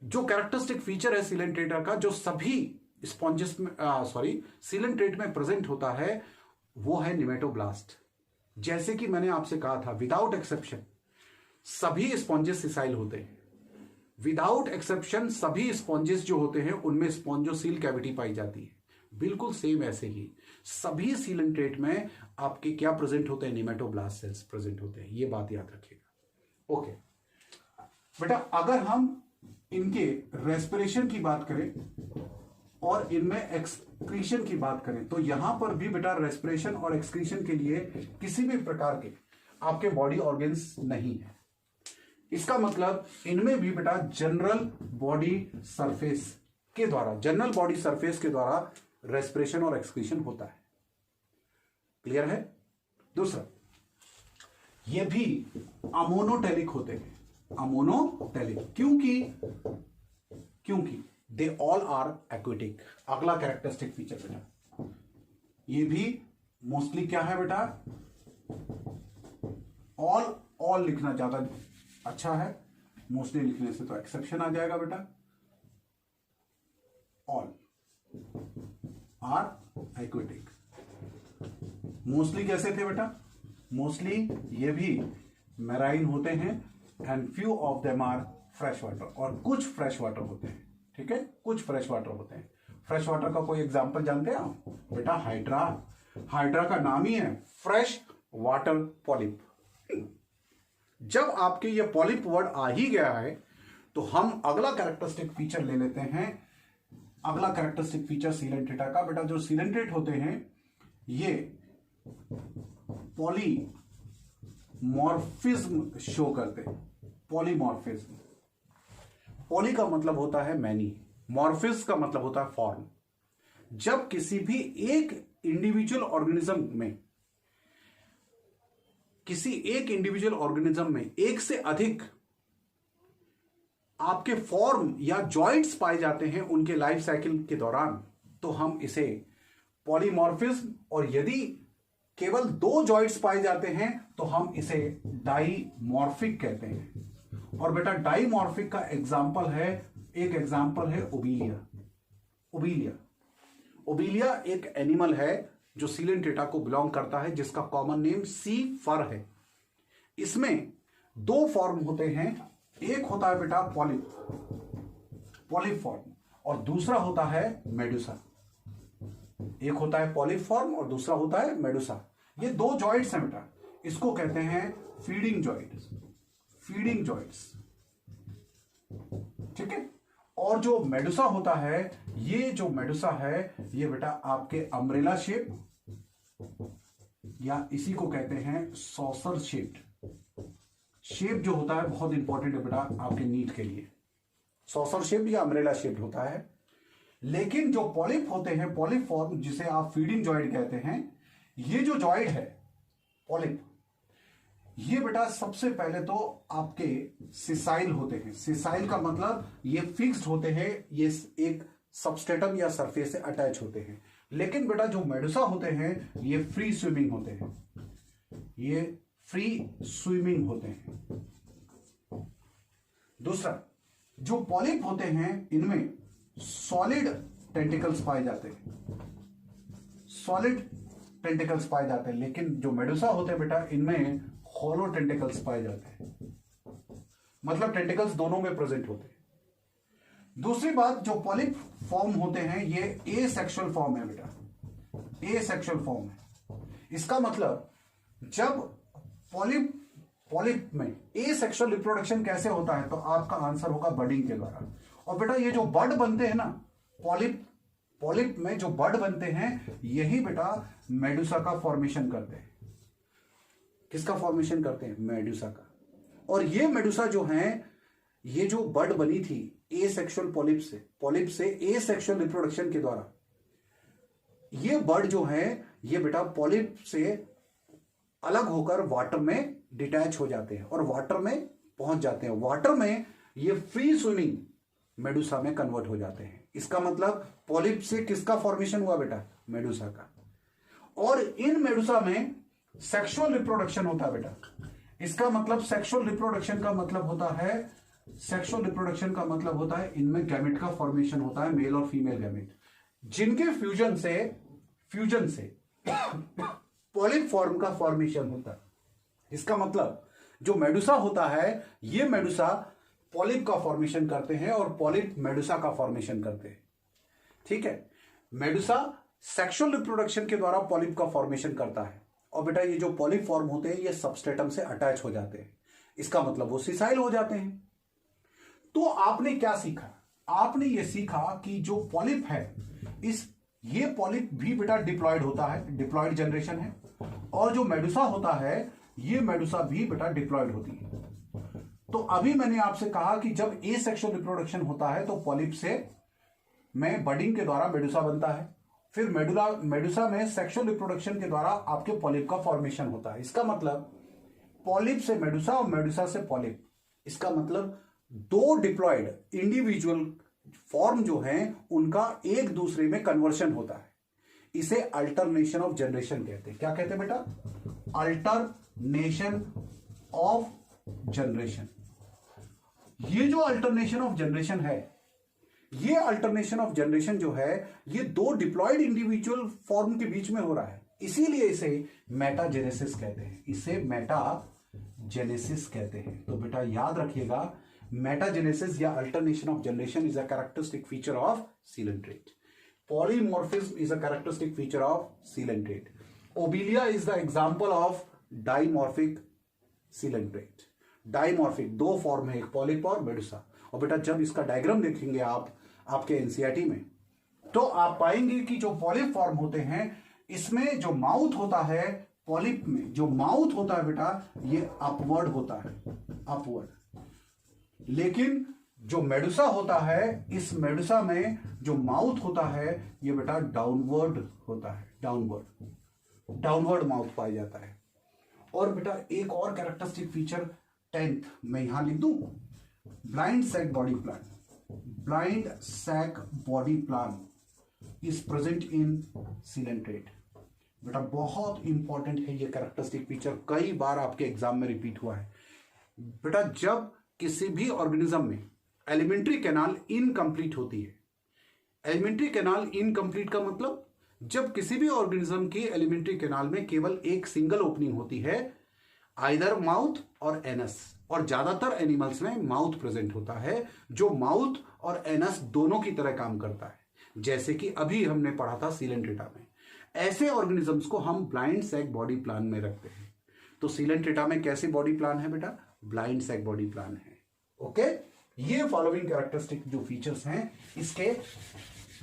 जो कैरेक्टरिस्टिक फीचर है सीलेंट्रेटा का, जो सभी स्पॉन्जेस में सीलेंट्रेट में प्रेजेंट होता है, वो है निमेटोब्लास्ट। जैसे कि मैंने आपसे कहा था, विदाउट एक्सेप्शन सभी स्पॉन्जेस सिसाइल होते हैं, विदाउट एक्सेप्शन सभी स्पॉन्जेस जो होते हैं उनमें स्पॉन्जोसील कैविटी पाई जाती है। बिल्कुल सेम ऐसे ही सभी सीलेंट्रेट में आपके क्या प्रेजेंट होते हैं, निमेटोब्लास्ट सेल्स प्रेजेंट होते हैं, ये बात याद रखिएगा। ओके बेटा, अगर हम इनके रेस्पिरेशन की बात करें और इनमें एक्सक्रीशन की बात करें तो यहां पर भी बेटा रेस्पिरेशन और एक्सक्रीशन के लिए किसी भी प्रकार के आपके बॉडी ऑर्गन्स नहीं है। इसका मतलब इनमें भी बेटा जनरल बॉडी सरफेस के द्वारा रेस्पिरेशन और एक्सक्रीशन होता है। क्लियर है। दूसरा, ये भी अमोनोटेलिक होते हैं, अमोनोटेलिक क्योंकि दे ऑल आर एक्वेटिक। अगला कैरेक्टरिस्टिक फीचर बेटा, ये भी मोस्टली क्या है बेटा, ऑल लिखना ज्यादा अच्छा है, मोस्टली लिखने से तो एक्सेप्शन आ जाएगा बेटा। ऑल आर एक्वेटिक, मोस्टली कैसे थे बेटा, मोस्टली ये भी मैराइन होते हैं and few of them are fresh water, और कुछ फ्रेश वाटर होते हैं। ठीक है, कुछ फ्रेश वाटर होते हैं। फ्रेश वाटर का कोई एग्जांपल जानते हैं आप? बेटा हाइड्रा, हाइड्रा का नाम ही है फ्रेश वाटर पॉलिप। जब आपके ये पॉलिप वर्ड आ ही गया है तो हम अगला कैरेक्टरिस्टिक फीचर ले लेते हैं। अगला कैरेक्टरिस्टिक फीचर सीलेंट्रेटा का। बेटा जो सीलेंट्रेट होते हैं ये पॉलीमॉर्फिज्म शो करते हैं। पॉलीमॉर्फिज्म, पॉली का मतलब होता है मैनी, मॉर्फिज्म का मतलब होता है फॉर्म। जब किसी भी एक इंडिविजुअल ऑर्गेनिज्म में एक से अधिक आपके फॉर्म या जॉइंट्स पाए जाते हैं उनके लाइफ साइकिल के दौरान, तो हम इसे पॉलीमॉर्फिज्म, और यदि केवल 2 जॉइंट्स पाए जाते हैं तो हम इसे डाइमॉर्फिक कहते हैं। और बेटा डाइमॉर्फिक का एग्जाम्पल है, एक एग्जाम्पल है ओबीलिया। ओबीलिया एक एनिमल है जो सीलेंट्रेटा को बिलोंग करता है, जिसका कॉमन नेम सी फर है। इसमें 2 फॉर्म होते हैं, एक होता है बेटा पॉलीफॉर्म और दूसरा होता है मेडुसा। एक होता है पॉलीफॉर्म और दूसरा होता है मेडुसा। ये 2 जॉइंट्स हैं बेटा, इसको कहते हैं फीडिंग जॉइंट्स। ठीक है। और जो मेडुसा होता है, ये जो मेडुसा है ये बेटा आपके अम्ब्रेला शेप या इसी को कहते हैं सॉसर शेप्ड। शेप जो होता है बहुत इंपॉर्टेंट है बेटा आपके नीट के लिए। सॉसर शेप या अम्ब्रेला शेप होता है। लेकिन जो पॉलिप होते हैं, पॉलीफॉर्म जिसे आप फीडिंग जॉइंट कहते हैं, ये जो जॉइंट है पॉलिप, ये बेटा सबसे पहले तो आपके सिसाइल होते हैं। सिसाइल का मतलब ये फिक्स्ड होते हैं, ये एक सबस्ट्रेटम या सरफेस से अटैच होते हैं। लेकिन बेटा जो मेडुसा होते हैं ये फ्री स्विमिंग होते हैं, ये फ्री स्विमिंग होते हैं। दूसरा, जो पॉलिप होते हैं इनमें सॉलिड टेंटिकल्स पाए जाते हैं, लेकिन जो मेडुसा होते हैं बेटा इनमें हॉलो टेंटिकल्स पाए जाते हैं, मतलब टेंटिकल्स दोनों में प्रेजेंट होते हैं। दूसरी बात, जो पॉलिप फॉर्म होते हैं ये एसेक्सुअल फॉर्म है बेटा, एसेक्सुअल फॉर्म है। इसका मतलब जब पॉलिप में एसेक्सुअल रिप्रोडक्शन कैसे होता है, तो आपका आंसर होगा बडिंग के द्वारा। और बेटा ये जो बड बनते हैं ना, पॉलिप में जो बड बनते हैं, यही बेटा मेडुसा का फॉर्मेशन करते हैं। किसका फॉर्मेशन करते हैं? मेडुसा का। और ये मेडुसा जो है, ये जो बड बनी थी एसेक्सुअल पॉलिप से एसेक्सुअल रिप्रोडक्शन के द्वारा, ये बड जो है ये बेटा पॉलिप से अलग होकर वाटर में डिटैच हो जाते हैं और वाटर में पहुंच जाते हैं। वाटर में ये फ्री स्विमिंग मेडुसा में कन्वर्ट हो जाते हैं। इसका मतलब पॉलिप से किसका फॉर्मेशन हुआ बेटा? मेडुसा का। और इन मेडुसा में सेक्सुअल रिप्रोडक्शन होता है बेटा। इसका मतलब सेक्सुअल रिप्रोडक्शन का मतलब होता है इनमें गैमेट का फॉर्मेशन होता है, मेल और फीमेल गैमेट, जिनके फ्यूजन से पॉलिप फॉर्म का फॉर्मेशन होता है। इसका मतलब जो मेडुसा होता है, ये मेडुसा पॉलिप का फॉर्मेशन करते हैं और पॉलिप मेडुसा का फॉर्मेशन करते हैं। ठीक है, मेडुसा सेक्सुअल रिप्रोडक्शन के द्वारा पॉलिप का फॉर्मेशन करता है और बेटा ये जो पॉलिप फॉर्म होते हैं ये सबस्ट्रेटम से अटैच हो जाते हैं। इसका मतलब वो सिसाइल हो जाते हैं। तो आपने क्या सीखा? आपने ये सीखा कि जो पॉलिप है, ये पॉलिप भी बेटा डिप्लॉयड होता है, डिप्लॉयड जनरेशन है। और जो मेडुसा होता है, ये मेडुसा भी बेटा डिप्लॉयड होती है। तो अभी मैंने आपसे कहा कि जब एसेक्सुअल रिप्रोडक्शन होता है तो पॉलिप से में बडिंग के द्वारा मेडुसा बनता है, फिर मेडुसा में सेक्सुअल रिप्रोडक्शन के द्वारा आपके पॉलिप का फॉर्मेशन होता है। इसका मतलब पॉलिप से मेडुसा और मेडुसा से पॉलिप, इसका मतलब 2 डिप्लॉयड इंडिविजुअल फॉर्म जो हैं उनका एक दूसरे में कन्वर्शन होता है। इसे अल्टरनेशन ऑफ जनरेशन कहते हैं। क्या कहते हैं बेटा? Alternation of generation. ये जो अल्टरनेशन ऑफ जनरेशन है, ये अल्टरनेशन ऑफ जनरेशन जो है, ये 2 डिप्लॉयड इंडिविजुअल फॉर्म के बीच में हो रहा है। इसीलिए इसे मेटाजेनेसिस कहते हैं, इसे मेटाजेनेसिस कहते हैं। तो बेटा याद रखिएगा, मेटाजेनेसिस या alternation of generation is a characteristic feature of coelenterate. Polymorphism is a characteristic feature of coelenterate. Obelia is the example of dimorphic coelenterate. Dimorphic दो फॉर्म है, एक पॉलिप और मेडुसा। और बेटा जब इसका डायग्राम देखेंगे आप आपके एनसीईआरटी में, तो आप पाएंगे कि जो पॉलिप फॉर्म होते हैं इसमें जो माउथ होता है, पॉलिप में जो माउथ होता है बेटा ये अपवर्ड होता है, अपवर्ड। लेकिन जो मेडुसा होता है, इस मेडुसा में जो माउथ होता है ये बेटा डाउनवर्ड होता है, डाउनवर्ड माउथ पाया जाता है। और बेटा एक और कैरेक्टरिस्टिक फीचर 10th मैं यहां लिख दूं, blind sac body plan. Blind sac body plan is present in coelenterate. बेटा बहुत इंपॉर्टेंट है ये कैरेक्टरिस्टिक फीचर, कई बार आपके एग्जाम में रिपीट हुआ है। बेटा जब किसी भी ऑर्गेनिज्म में एलिमेंट्री कैनाल इनकम्प्लीट होती है, एलिमेंट्री कैनाल इनकम्प्लीट का मतलब जब किसी भी ऑर्गेनिज्म की एलिमेंट्री कैनाल में केवल एक सिंगल ओपनिंग होती है, आइदर माउथ और एनस, और ज्यादातर एनिमल्स में माउथ प्रेजेंट होता है जो माउथ और एनस दोनों की तरह काम करता है, जैसे कि अभी हमने पढ़ा था सीलेंट्रेटा में। ऐसे ऑर्गेनिजम्स को हम ब्लाइंड सैक बॉडी प्लान में रखते हैं। तो सीलेंट्रेटा में कैसी बॉडी प्लान है बेटा? ब्लाइंड सैक बॉडी प्लान है। ओके, ये फॉलोइंग कैरेक्टरिस्टिक जो फीचर्स हैं, इसके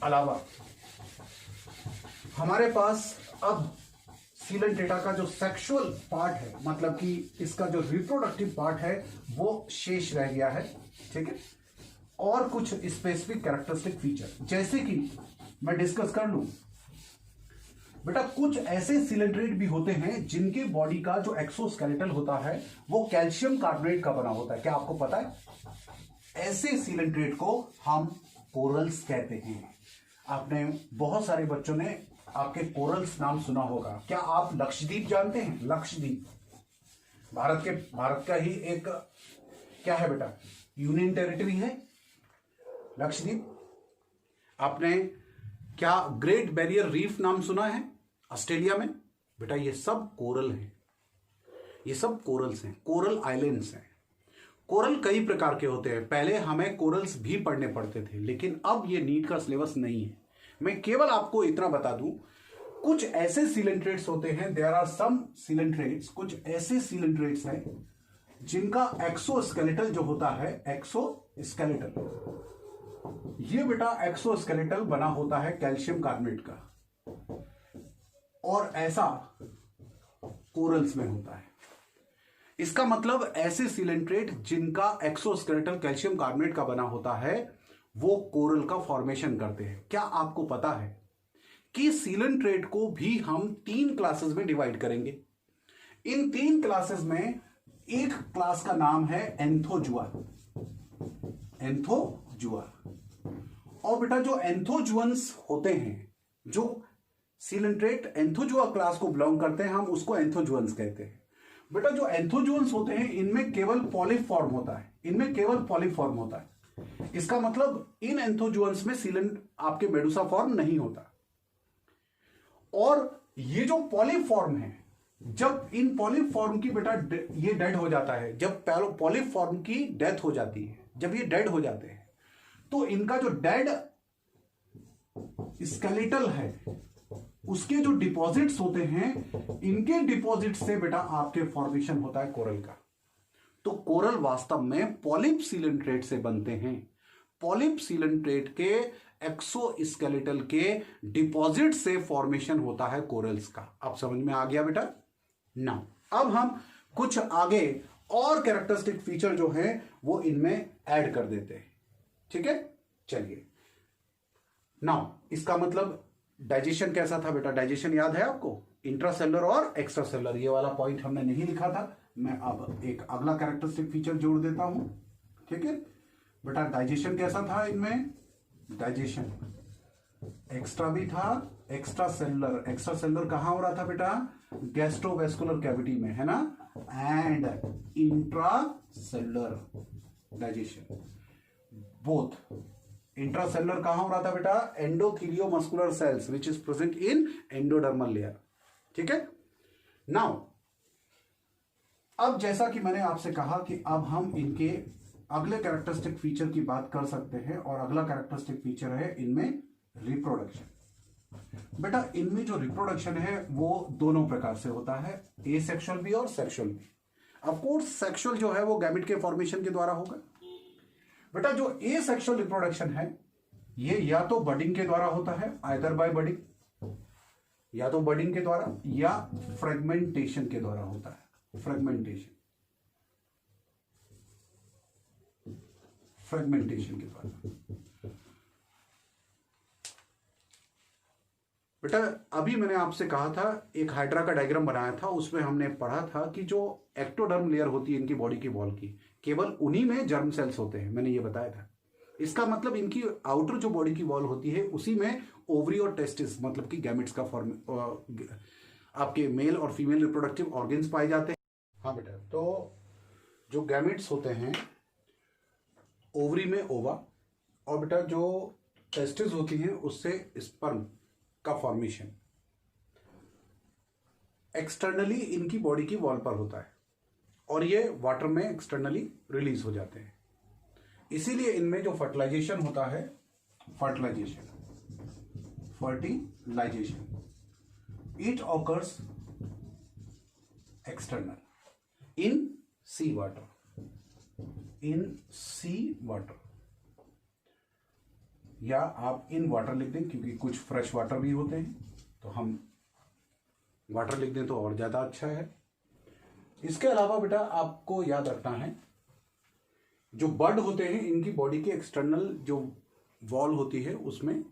अलावा हमारे पास अब सीलेंट्रेटा का जो सेक्सुअल पार्ट है, मतलब कि इसका जो रिप्रोडक्टिव पार्ट है वो शेष रह गया है, ठीक है। और कुछ स्पेसिफिक कैरेक्टरिस्टिक फीचर जैसे कि मैं डिस्कस कर लूं बेटा, कुछ ऐसे सीलेंट्रेट भी होते हैं जिनके बॉडी का जो एक्सोस्केलेटल होता है वो कैल्शियम कार्बोनेट का बना होता है। क्या आपको पता है? ऐसे सीलेंट्रेट को हम कोरल्स कहते हैं। आपने बहुत सारे बच्चों ने आपके कोरल्स नाम सुना होगा। क्या आप लक्षद्वीप जानते हैं? लक्षद्वीप भारत का ही एक क्या है बेटा, यूनियन टेरिटरी है लक्षद्वीप। आपने क्या ग्रेट बैरियर रीफ नाम सुना है ऑस्ट्रेलिया में? बेटा ये सब कोरल हैं, ये सब कोरल्स हैं, कोरल आइलैंड्स हैं। कोरल कई प्रकार के होते हैं। पहले हमें कोरल्स भी पढ़ने पड़ते थे, लेकिन अब ये नीट का सिलेबस नहीं है। मैं केवल आपको इतना बता दूं, कुछ ऐसे सीलेंट्रेट्स होते हैं, देयर आर सम सीलेंट्रेट्स, कुछ ऐसे सीलेंट्रेट्स हैं जिनका एक्सोस्केलेटल जो होता है, एक्सोस्केलेटल, ये बेटा एक्सोस्केलेटल बना होता है कैल्शियम कार्बोनेट का, और ऐसा कोरल्स में होता है। इसका मतलब ऐसे सीलेंट्रेट जिनका एक्सोस्केलेटल कैल्शियम कार्बोनेट का बना होता है वो कोरल का फॉर्मेशन करते हैं। क्या आपको पता है कि सीलेंट्रेट को भी हम 3 क्लासेस में डिवाइड करेंगे? इन 3 क्लासेस में एक क्लास का नाम है एंथोजुआ। एंथोजुआ। और बेटा जो एंथोजुअन्स होते हैं, जो सीलेंट्रेट एंथोजुआ क्लास को बिलोंग करते हैं, हम उसको एंथोजुअन्स कहते हैं। बेटा जो एंथोजुअन्स होते हैं इनमें केवल पॉलिप फॉर्म होता है, इनमें केवल पॉलिप फॉर्म होता है। इसका मतलब इन एंथोजुअन्स में सीलेंट आपके मेडुसा फॉर्म नहीं होता। और ये जो पॉलिप फॉर्म है, जब इन पॉलिप फॉर्म की बेटा ये डेड हो जाता है, जब पॉलिप फॉर्म की डेथ हो जाती है, जब ये डेड हो जाते हैं, तो इनका जो डेड स्केलेटल है उसके जो डिपॉजिट्स होते हैं, इनके डिपॉजिट से बेटा आपके फॉर्मेशन होता है कोरल का। तो कोरल वास्तव में पॉलिप सीलेंट्रेट से बनते हैं। पॉलिप सीलेंट्रेट के एक्सोस्केलेटल के डिपॉजिट से फॉर्मेशन होता है कोरल्स का। आप समझ में आ गया बेटा? ना अब हम कुछ आगे और कैरेक्टरिस्टिक फीचर जो है वो इनमें ऐड कर देते हैं, ठीक है। चलिए नाउ इसका मतलब डाइजेशन कैसा था बेटा? डाइजेशन याद है आपको? इंट्रासेलुलर और एक्स्ट्रासेलुलर, ये वाला पॉइंट हमने नहीं लिखा था। मैं अब एक अगला कैरेक्टरिस्टिक फीचर जोड़ देता हूं, ठीक है बेटा। डाइजेशन कैसा था इनमें? डाइजेशन एक्स्ट्रा भी था, एक्स्ट्रासेलुलर। एक्स्ट्रासेलुलर कहां हो रहा था बेटा? गैस्ट्रोवेस्कुलर कैविटी में, है ना। And intracellular digestion both. Intracellular कहां हो रहा था बेटा? Endothelio muscular cells which is present in endodermal layer. ठीक है। नाउ अब जैसा कि मैंने आपसे कहा कि अब हम इनके अगले कैरेक्टरिस्टिक फीचर की बात कर सकते हैं, और अगला कैरेक्टरिस्टिक फीचर है इनमें रिप्रोडक्शन। बेटा इनमें जो रिप्रोडक्शन है वो दोनों प्रकार से होता है, एसेक्सुअल भी और सेक्सुअल भी। ऑफ कोर्स सेक्सुअल जो है वो गैमेट के फॉर्मेशन के द्वारा होगा। बेटा जो एसेक्सुअल रिप्रोडक्शन है ये या तो बडिंग के द्वारा होता है, आइदर बाय बडिंग, या तो बडिंग के द्वारा या फ्रेगमेंटेशन के द्वारा होता है। फ्रेगमेंटेशन के द्वारा। बेटा अभी मैंने आपसे कहा था, एक हाइड्रा का डायग्राम बनाया था, उसमें हमने पढ़ा था कि जो एक्टोडर्म लेयर होती है इनकी बॉडी की वॉल की, केवल उन्हीं में जर्म सेल्स होते हैं, मैंने ये बताया था। इसका मतलब इनकी आउटर जो बॉडी की वॉल होती है उसी में ओवरी और टेस्टिस मतलब कि गैमेट्स का फॉर्म, आपके मेल और फीमेल रिप्रोडक्टिव ऑर्गन्स पाए जाते हैं। हाँ बेटा, तो जो गैमेट्स होते हैं ओवरी में ओवा, और बेटा जो टेस्टिस होती हैं उससे स्पर्म का फॉर्मेशन एक्सटर्नली इनकी बॉडी की वॉल पर होता है, और ये वाटर में एक्सटर्नली रिलीज हो जाते हैं। इसीलिए इनमें जो फर्टिलाइजेशन होता है, fertilisation it occurs external in sea water, या आप इन वाटर लिख दें, क्योंकि कुछ फ्रेश वाटर भी होते हैं, तो हम वाटर लिख दें तो और ज्यादा अच्छा है। इसके अलावा बेटा आपको याद रखना है, जो बर्ड होते हैं इनकी बॉडी के एक्सटर्नल जो वॉल होती है उसमें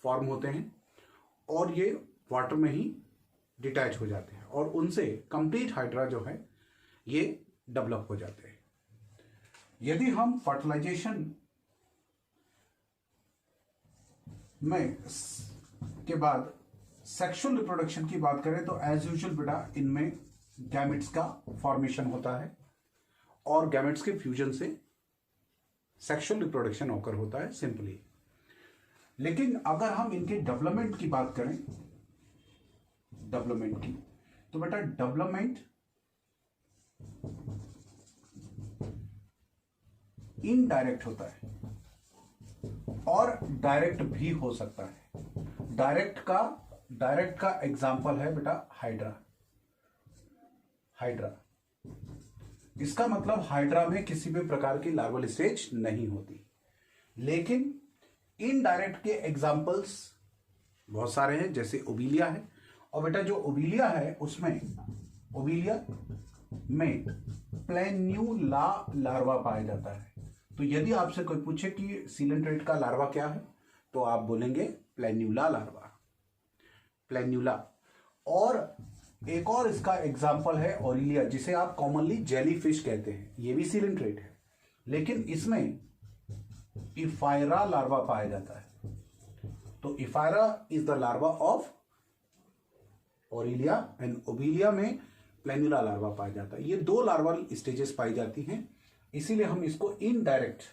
फॉर्म होते हैं, और ये वाटर में ही डिटैच हो जाते हैं, और उनसे कंप्लीट हाइड्रा जो है ये डेवलप हो जाते हैं। यदि हम फर्टिलाइजेशन में के बाद सेक्सुअल रिप्रोडक्शन की बात करें तो एज यूजुअल बेटा इनमें गैमेट्स का फॉर्मेशन होता है, और गैमेट्स के फ्यूजन से सेक्सुअल रिप्रोडक्शन ऑकर होता है सिंपली। लेकिन अगर हम इनके डेवलपमेंट की बात करें, डेवलपमेंट की, तो बेटा डेवलपमेंट इनडायरेक्ट होता है और डायरेक्ट भी हो सकता है। डायरेक्ट का एग्जांपल है बेटा हाइड्रा। इसका मतलब हाइड्रा में किसी भी प्रकार की लार्वल स्टेज नहीं होती। लेकिन इनडायरेक्ट के एग्जांपल्स बहुत सारे हैं, जैसे ओबिलिया है, और बेटा जो ओबिलिया है उसमें ओबिलिया में प्लेन्यूला लार्वा पाया जाता है। तो यदि आपसे कोई पूछे कि सीलेंट्रेट का लार्वा क्या है, तो आप बोलेंगे प्लेन्यूला लार्वा, प्लेन्यूला। और एक और इसका एग्जाम्पल है ओरिलिया, जिसे आप कॉमनली जेलीफिश कहते हैं, ये भी सीलेंट्रेट है, लेकिन इसमें इफायरा लार्वा पाया जाता है। तो ephyra is the larva of Aurelia and Obelia में प्लेन्यूला लार्वा पाया जाता है। ये दो लार्वल स्टेजेस पाई जाती हैं, इसीलिए हम इसको इनडायरेक्ट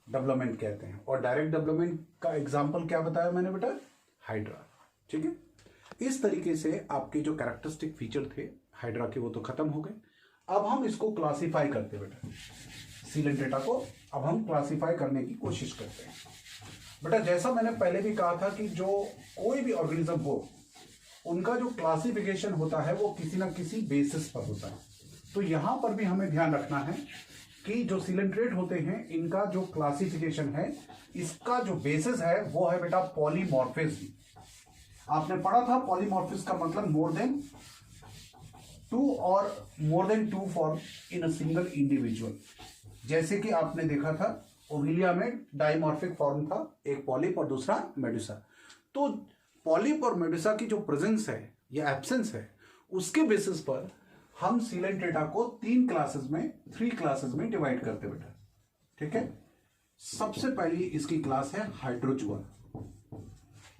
डेवलपमेंट कहते हैं। और डायरेक्ट डेवलपमेंट का एग्जांपल क्या बताया मैंने बेटा, हाइड्रा। ठीक है, इस तरीके से आपके जो कैरेक्टरिस्टिक फीचर थे हाइड्रा के वो तो खत्म हो गए। अब हम इसको क्लासिफाई करते हैं बेटा, सीलेंट्रेटा को अब हम क्लासिफाई करने की कोशिश करते हैं। बेटा जैसा मैंने पहले भी कहा था कि जो कोई भी ऑर्गेनिज्म हो उनका जो क्लासिफिकेशन होता है वो किसी ना किसी बेसिस पर होता है। तो यहां पर भी हमें ध्यान रखना है कि जो सीलेंट्रेट होते हैं इनका जो क्लासिफिकेशन है, इसका जो बेसिस है वो है बेटा पॉलीमॉर्फिज्म। आपने पढ़ा था पॉलीमॉर्फिज्म का मतलब more than two form in a single individual. जैसे कि आपने देखा था ओविलिया में डाइमॉर्फिक फॉर्म था, एक पॉलिप और दूसरा मेडुसा। तो पॉलिप और मेडुसा की जो प्रेजेंस है या एब्सेंस है उसके बेसिस पर हम सीलेंट्रेटा को थ्री क्लासेस में डिवाइड करते बेटा। ठीक है, सबसे पहली इसकी क्लास है हाइड्रोजुआ,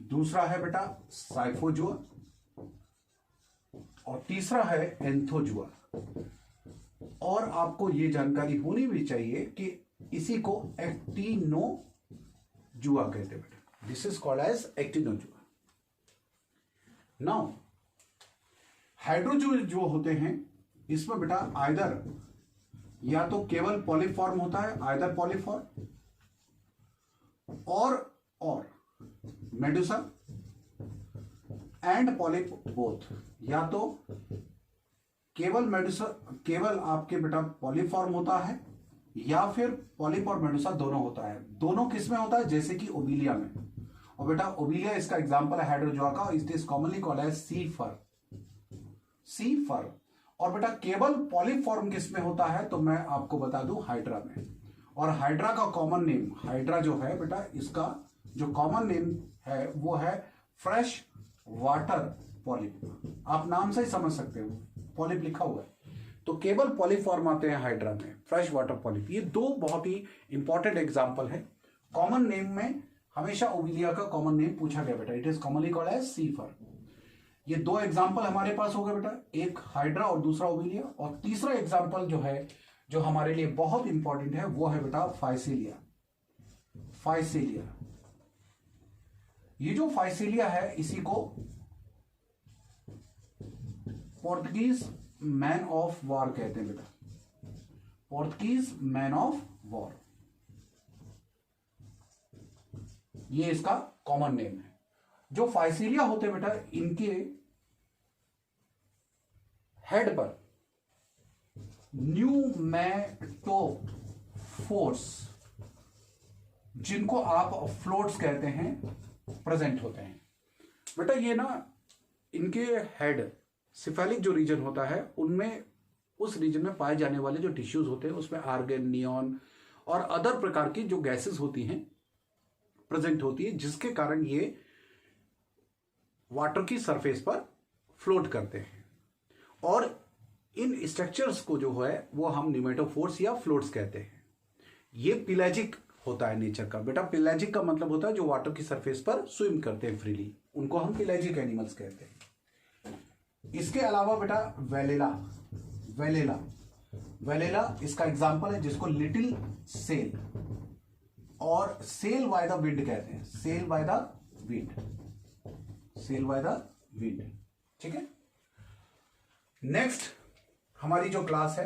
दूसरा है बेटा साइफोजुआ, और तीसरा है एंथोजुआ। और आपको यह जानकारी होनी भी चाहिए कि इसी को एक्टिनोजुआ कहते बेटा। This is called as actinozoa. Now hydrozoa जो होते हैं इसमें बेटा आइदर या तो केवल पॉलीफॉर्म होता है, आइदर पॉलीफॉर्म और मेडुसा एंड पॉलिप बोथ, या तो केवल मेडुसा, केवल आपके बेटा पॉलीफॉर्म होता है या फिर पॉलिप और मेडुसा दोनों होता है। दोनों किस में होता है? जैसे कि ओबिलिया में। और बेटा ओबिलिया इसका एग्जांपल है हाइड्रोजुआ का, it is commonly called as sea fur, sea fur. और बेटा केवल पॉलीफॉर्म किस में होता है? तो मैं आपको बता दूं, हाइड्रा में। और हाइड्रा का कॉमन नेम, हाइड्रा जो है बेटा इसका जो कॉमन नेम है वो है फ्रेश वाटर पॉलिप। आप नाम से ही समझ सकते हो, पॉलिप लिखा हुआ है। तो केवल पॉलीफॉर्म आते हैं हाइड्रा में, फ्रेश वाटर पॉलिप। ये दो बहुत ही इंपॉर्टेंट एग्जांपल है। कॉमन नेम में हमेशा ओबिलिया का कॉमन नेम पूछा गया बेटा, it is commonly called as sea fur. ये दो एग्जांपल हमारे पास हो गए बेटा, एक हाइड्रा और दूसरा ओबिलिया। और तीसरा एग्जांपल जो है, जो हमारे लिए बहुत इंपॉर्टेंट है, वो है बेटा फाइसीलिया। फाइसीलिया, ये जो फाइसीलिया है इसी को पोर्तुगीज मैन ऑफ वॉर कहते हैं बेटा, पोर्तुगीज मैन ऑफ वॉर, ये इसका कॉमन नेम है। जो फाइसीलिया होते हैं बेटा, इनके हेड पर न्यूमैटोफोर्स, जिनको आप फ्लोट्स कहते हैं, प्रेजेंट होते हैं बेटा। ये ना इनके हेड, सिफेलिक जो रीजन होता है उनमें, उस रीजन में पाए जाने वाले जो टिश्यूज होते हैं उसमें आर्गन, नियॉन और अदर प्रकार की जो गैसेस होती हैं प्रेजेंट होती है, जिसके कारण ये वाटर की सरफेस पर फ्लोट करते हैं। और इन स्ट्रक्चर्स को जो है वो हम न्यूमेटोफोर्स या फ्लोट्स कहते हैं। ये पिलाजिक होता है नेचर का बेटा। पिलाजिक का मतलब होता है जो वाटर की सरफेस पर स्विम करते हैं फ्रीली, उनको हम पिलाजिक एनिमल्स कहते हैं। इसके अलावा बेटा वेलेला, वेलेला, वेलेला इसका एग्जांपल है, जिसको लिटिल सेल और सेल बाय द विंड कहते हैं, sail by the wind, sail by the wind. ठीक है, नेक्स्ट हमारी जो क्लास है,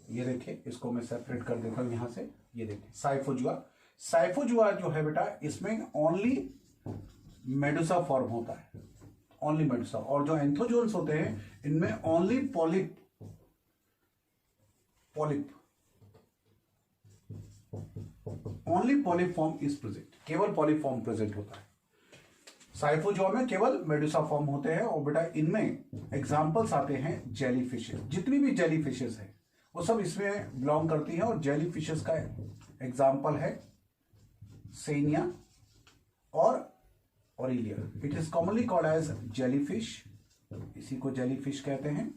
ये देखिए, इसको मैं सेपरेट कर देता हूं यहां से। ये देखिए साइफोजुआ, साइफोजुआ जो है बेटा इसमें ओनली मेडुसा फॉर्म होता है, ओनली मेडुसा। और जो एंथोजोन्स होते हैं इनमें only polyp, polyp, only polyp form is present, केवल पॉलिप फॉर्म प्रेजेंट होता है। साइफोजुआ में केवल मेडुसा फॉर्म होते हैं। और बेटा इनमें एग्जांपल्स आते हैं जेली फिशेस, जितनी भी जेली फिशेस है वो सब इसमें बिलोंग करती हैं। और जेली फिशेस का एग्जांपल है सेनिया और Aurelia. It is commonly called as jellyfish, इसी को जेलीफिश कहते हैं,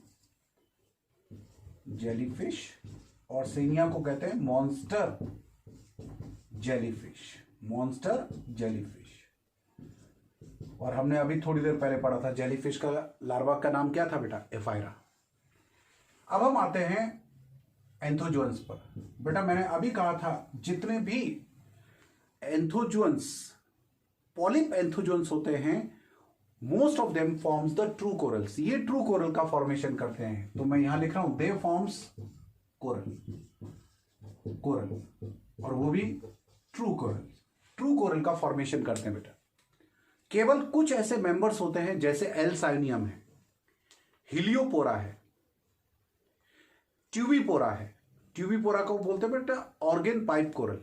जेलीफिश। और सेनिया को कहते हैं मॉन्स्टर जेलीफिश, मॉन्स्टर जेलीफिश। और हमने अभी थोड़ी देर पहले पढ़ा था जेलीफिश का लार्वा का नाम क्या था बेटा? एफाइरा। अब हम आते हैं एंथोजुअन्स पर। बेटा मैंने अभी कहा था जितने भी एंथोजुअन्स, पॉलिप एंथोजुअन्स होते हैं, most of them forms the true corals. ये ट्रू कोरल का फॉर्मेशन करते हैं। तो मैं यहां लिख रहा हूं दे फॉर्म्स कोरल, कोरल, और वो भी ट्रू कोरल, ट्रू कोरल का फॉर्मेशन करते हैं बेटा। केवल कुछ ऐसे मेंबर्स होते हैं जैसे एल्साइनियम है, हिलियोपोरा है, ट्यूबिपोरा है। ट्यूबिपोरा को बोलते हैं बेटा ऑर्गेन पाइप कोरल।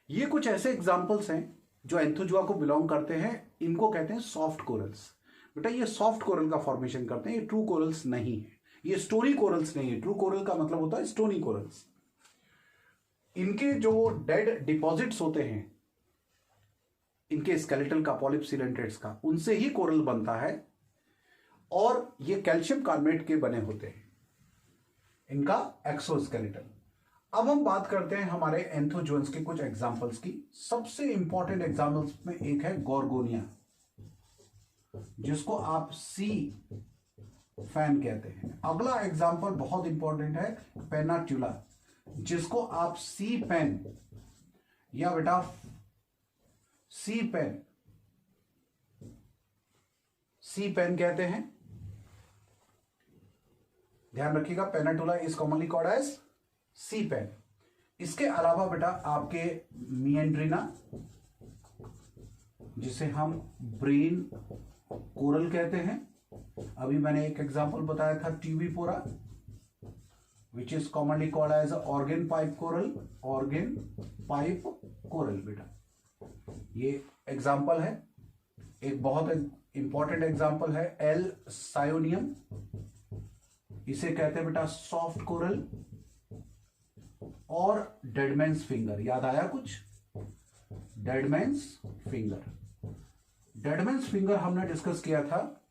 ये कुछ ऐसे एग्जांपल्स हैं जो एंथोजुआ को बिलोंग करते हैं, इनको कहते हैं सॉफ्ट कोरल्स। बेटा ये सॉफ्ट कोरल का फॉर्मेशन करते हैं, ये ट्रू कोरल्स नहीं है, ये स्टोनी कोरल्स नहीं है। ट्रू कोरल का मतलब होता है स्टोनी कोरल्स। इनके जो डेड डिपॉजिट्स होते हैं, इनके स्केलेटल का, पॉलिप सिलेंट्रेट्स का, उनसे ही कोरल बनता है। और ये कैल्शियम कार्बोनेट के बने होते हैं, इनका एक्सोस्केलेटल। अब हम बात करते हैं हमारे एंथोजुअन्स के कुछ एग्जांपल्स की। सबसे इंपॉर्टेंट एग्जांपल्स में एक है गोर्गोनिया, जिसको आप सी फैन कहते हैं। अगला एग्जांपल बहुत इंपॉर्टेंट है पेनाट्यूला, जिसको आप सी पेन या बेटा सी पेन, सी पेन कहते हैं, ध्यान रखिएगा, Pennatula is commonly called as sea pen. इसके अलावा बेटा आपके मिएंड्रिना, जिसे हम ब्रेन कोरल कहते हैं, अभी मैंने एक एग्जांपल बताया था tubipora, which is commonly called as organ pipe coral, organ pipe coral. बेटा ये एग्जांपल है, एक बहुत इंपॉर्टेंट एग्जांपल है एल सायोनियम, इसे कहते हैं बेटा सॉफ्ट कोरल। और डेडमैन्स फिंगर, याद आया कुछ? डेडमैन्स फिंगर, डेडमैन्स फिंगर हमने डिस्कस किया था।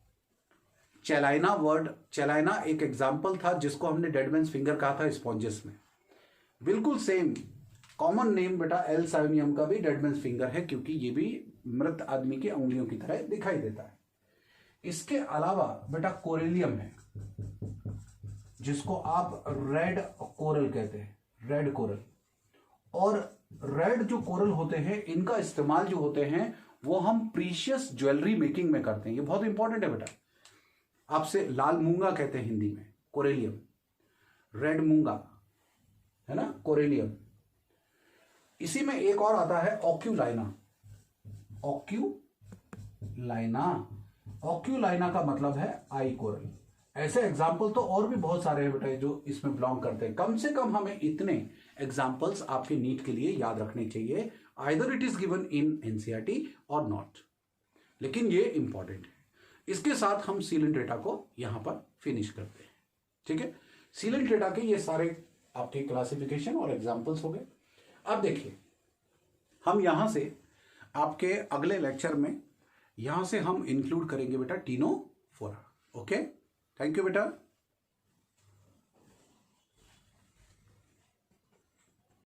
चैलाइना वर्ड, चैलाइना एक एग्जांपल था जिसको हमने डेडमैन्स फिंगर कहा था स्पॉन्जेस में। बिल्कुल सेम कॉमन नेम बेटा एल सायोनियम का भी डेडमैन्स फिंगर है, क्योंकि ये भी मृत आदमी की उंगलियों की तरह दिखाई देता है। इसके अलावा बेटा कोरेलियम है, जिसको आप रेड कोरल कहते हैं, रेड कोरल। और रेड जो कोरल होते हैं, इनका इस्तेमाल जो होते हैं वो हम प्रीशियस ज्वेलरी मेकिंग में करते हैं। ये बहुत इंपॉर्टेंट है बेटा। आपसे लाल मूंगा कहते हैं हिंदी में, कोरेलियम, रेड मूंगा है ना, कोरेलियम। इसी में एक और आता है ऑक्यूलाइना, ऑक्यूलाइना, ऑक्यूलाइना का मतलब है आई कोरल। ऐसे एग्जाम्पल तो और भी बहुत सारे हैं बेटा जो इसमें बिलोंग करते हैं। कम से कम हमें इतने एग्जाम्पल्स आपके नीट के लिए याद रखने चाहिए, either it is given in NCERT और नॉट, लेकिन ये इंपॉर्टेंट है। इसके साथ हम सीलेंट डेटा को यहां पर फिनिश करते हैं। ठीक है, सीलेंट डेटा के ये सारे आपके क्लासिफिकेशन और एग्जाम्पल्स हो गए। अब देखिए, हम यहां से आपके अगले लेक्चर में यहां से हम इंक्लूड करेंगे बेटा टीनोफोरा। ओके, थैंक यू बेटा।